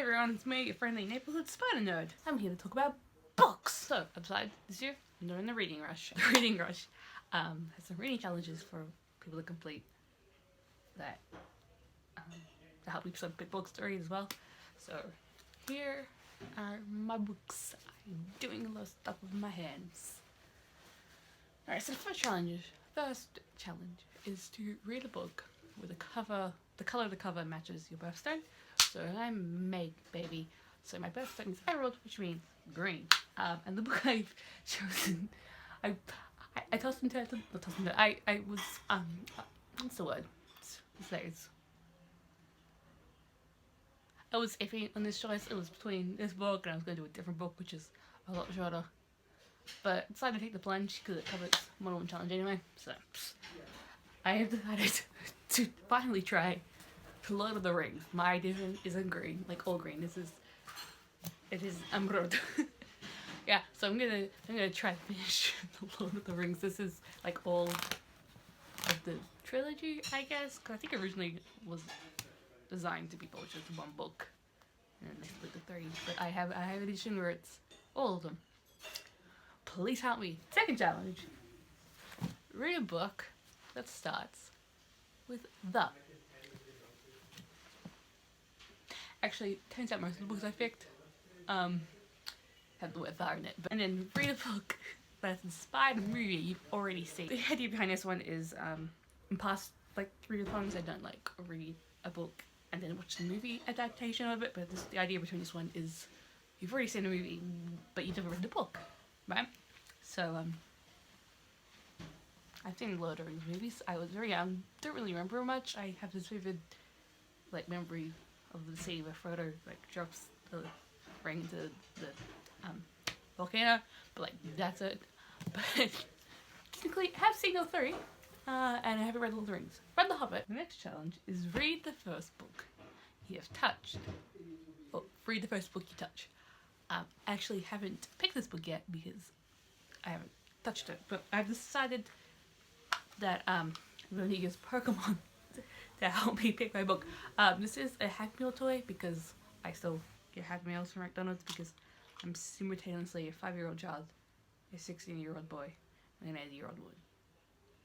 everyone, it's me, your friendly neighborhood spider nerd. I'm here to talk about books. So, I decided this year, I'm doing the Reading Rush. The Reading Rush has some reading challenges for people to complete that to help people pick books to read as well. So, here are my books. I'm doing a lot of stuff with my hands. Alright, so the first challenge is to read a book with the color of the cover matches your birthstone. So I'm Meg, baby. So my birthstone is emerald, which means green. And the book I've chosen, I tossed into it. Not tossed into it. I was what's the word? I was iffy on this choice. It was between this book and I was going to do a different book, which is a lot shorter. But I decided to take the plunge because it covers more than one challenge anyway. So I have decided to finally try Lord of the Rings. My edition isn't green, like all green. It is emerald. Yeah, so I'm gonna try to finish the Lord of the Rings. This is like all of the trilogy, I guess, because I think originally it was designed to be published as one book, and then they split the three. But I have an edition where it's all of them. Please help me. Second challenge: read a book that starts with the. Actually, turns out most of the books I picked have the word "the" in it. And then read a book that's inspired a movie you've already seen. The idea behind this one is, in past like 3 times I don't like read a book and then watch the movie adaptation of it. But the idea between this one is you've already seen the movie, but you've never read the book, right? So I've seen the Lord of the Rings movies. I was very young, don't really remember much. I have this vivid like memory of the scene where Frodo like drops the ring into the volcano, but like that's it. But technically, I have seen all 3, and I haven't read Lord of the Rings. Read The Hobbit. The next challenge is read the first book you have touched. Or read the first book you touch. I actually haven't picked this book yet because I haven't touched it, but I've decided that I'm going to use Pokemon to help me pick my book. This is a Happy Meal toy because I still get Happy Meals from McDonald's because I'm simultaneously a 5-year-old child, a 16-year-old boy, and an 80-year-old woman.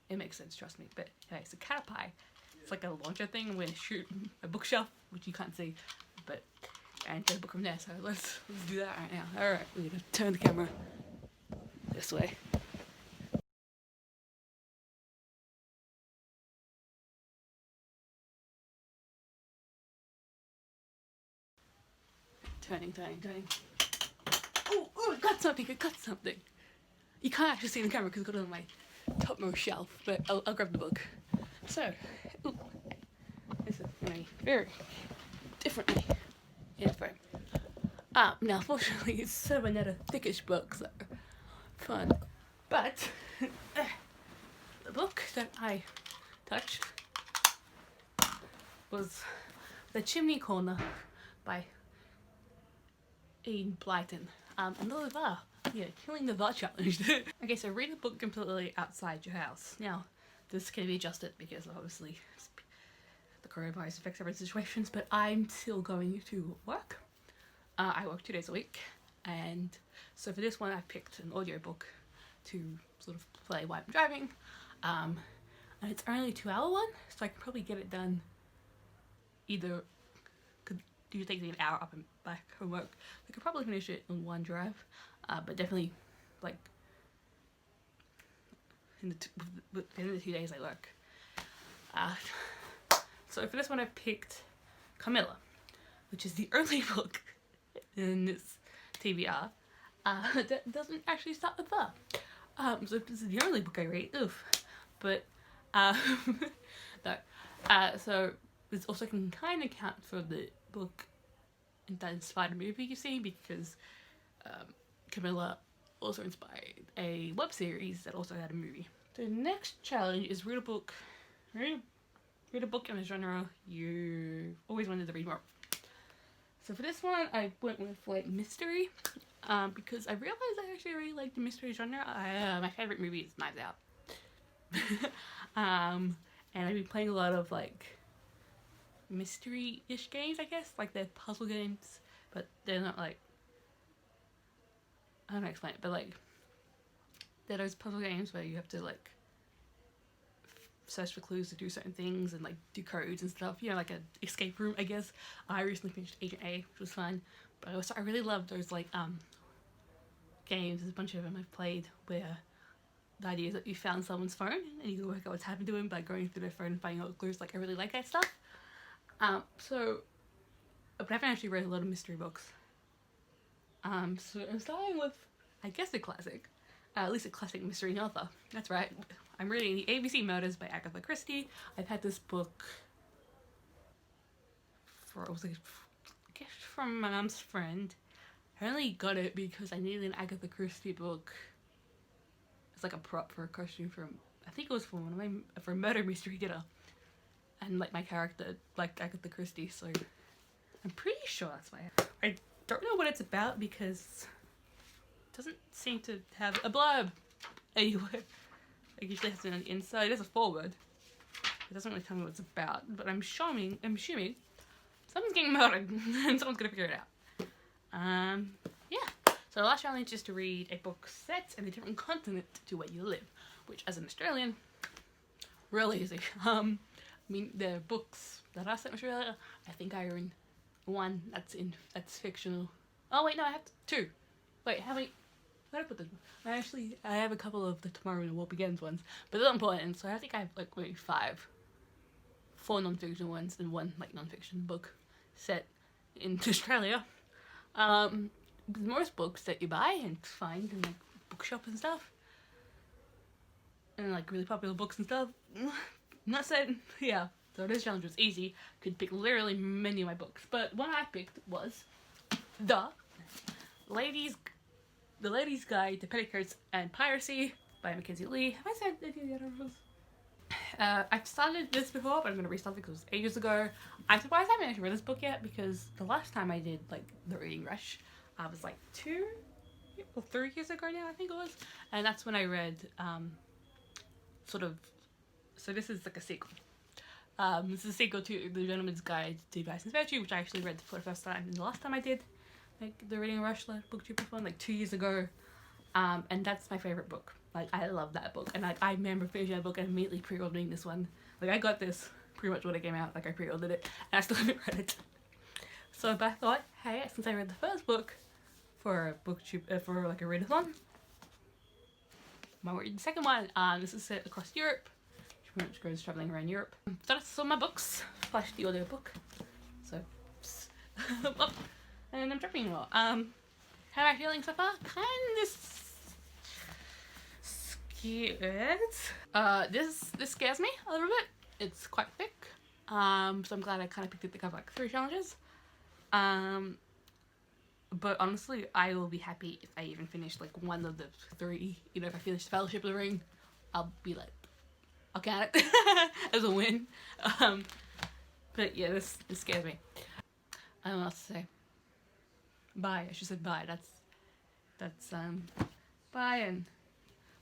It makes sense, trust me. But anyway, it's a Caterpie. It's like a launcher thing. I'm going to shoot a bookshelf, which you can't see, and get a book from there. So let's do that right now. Alright, we're going to turn the camera this way. Turning. Oh, I got something. You can't actually see the camera because I've got it on my topmost shelf, but I'll grab the book. So, this is going very differently in frame. Now, fortunately, it's sort of another thickish book, so fun. But, the book that I touched was The Chimney Corner by Ian Blyton. And those are, killing the "the" challenge. Okay, so read a book completely outside your house. Now, this can be adjusted because obviously the coronavirus affects every situations, but I'm still going to work. I work 2 days a week, and so for this one I picked an audiobook to sort of play while I'm driving. And it's only a 2-hour one, so I can probably get it done either. It takes me an hour up and back from work. I could probably finish it in one drive, but definitely like in the 2 days I work. So for this one I picked Camilla, which is the only book in this TBR that doesn't actually start with "the." So this is the only book I read. Oof. But no. So this also can kind of count for the book that inspired a movie you see, because Camilla also inspired a web series that also had a movie. The next challenge is read a book in a genre you always wanted to read more. So for this one I went with like mystery, because I realized I actually really like the mystery genre. My favorite movie is Knives Out. And I've been playing a lot of like mystery-ish games, I guess, like the puzzle games but they're not like, I don't know how to explain it, but like they're those puzzle games where you have to like search for clues to do certain things and like do codes and stuff, you know, like an escape room, I guess. I recently finished Agent A, which was fun, but I really love those like games. There's a bunch of them I've played where the idea is that you found someone's phone and you can work out what's happened to him by going through their phone and finding out clues. Like, I really like that stuff. But I haven't actually read a lot of mystery books. So I'm starting with, I guess, a classic. At least a classic mystery novel. That's right. I'm reading The ABC Murders by Agatha Christie. I've had this book for, it was like a gift from my mum's friend. I only got it because I needed an Agatha Christie book. It's like a prop for a costume from, I think it was for for a murder mystery dinner. And like my character liked Agatha Christie, so I'm pretty sure that's why. I don't know what it's about because it doesn't seem to have a blurb anywhere. It usually has it on the inside. There's a foreword. It doesn't really tell me what it's about, but I'm assuming someone's getting murdered and someone's gonna figure it out. Yeah. So the last challenge is to read a book set in a different continent to where you live, which as an Australian, really easy. I mean, the books that are set in Australia, I think I own one that's fictional. Oh wait, no, I have two. Wait, how many? Where did I put them? I have a couple of the Tomorrow and the War Begins ones, but they're not important, so I think I have like maybe 4 non-fiction ones and one like non-fiction book set in Australia. Most books that you buy and find in like bookshops and stuff, and like really popular books and stuff, not set. Yeah, so this challenge was easy. Could pick literally many of my books, but one I picked was The Lady's Guide to Petticoats and Piracy by Mackenzie Lee. Have I said any of the other ones? I've started this before, but I'm going to restart it because it was ages ago. I'm surprised I haven't actually read this book yet, because the last time I did like the Reading Rush, I was like 2 or 3 years ago now, I think it was, and that's when I read so this is like a sequel. This is a sequel to The Gentleman's Guide to Vice and Virtue, which I actually read for the first time the last time I did like the Reading Rush BookTube one, like 2 years ago, and that's my favorite book. Like, I love that book, and I remember finishing that book and immediately pre-ordering this one. Like, I got this pretty much when it came out. Like, I pre-ordered it, and I still haven't read it. So, but I thought, hey, since I read the first book for a BookTube, for like a readathon, I might read the second one. This is set across Europe. Pretty much goes traveling around Europe. So that's all my books, plus the audiobook. So, and I'm dropping more. How am I feeling so far? Kind of scared. This scares me a little bit. It's quite thick. So I'm glad I kind of picked it to cover like 3 challenges. But honestly, I will be happy if I even finish like one of the 3. You know, if I finish Fellowship of the Ring, I'll be like, I'll count it as a win. But yeah, this scares me. I don't know what to say. Bye. I should say bye. That's bye, and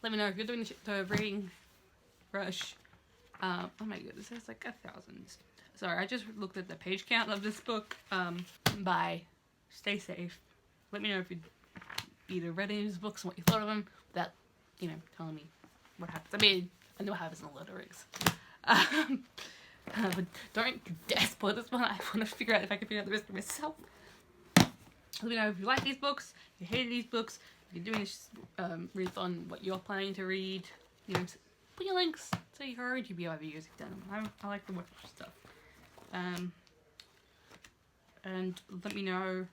let me know if you're doing the Reading Rush. Oh my goodness, there's like 1,000. Sorry, I just looked at the page count of this book. Bye. Stay safe. Let me know if you either read any of these books and what you thought of them, without, you know, telling me what happens. I mean, I know what happens in the Lord of the Rings. But don't dare spoil this one. I want to figure out if I can figure out the rest of myself. Let me know if you like these books, if you hated these books, if you're doing this readathon, what you're planning to read. You know, put your links so you heard TBR videos you've done. I like to watch stuff. And let me know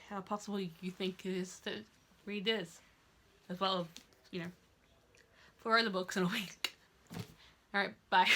how possible you think it is to read this, as well as, you know, 4 other books in a week. Alright, bye.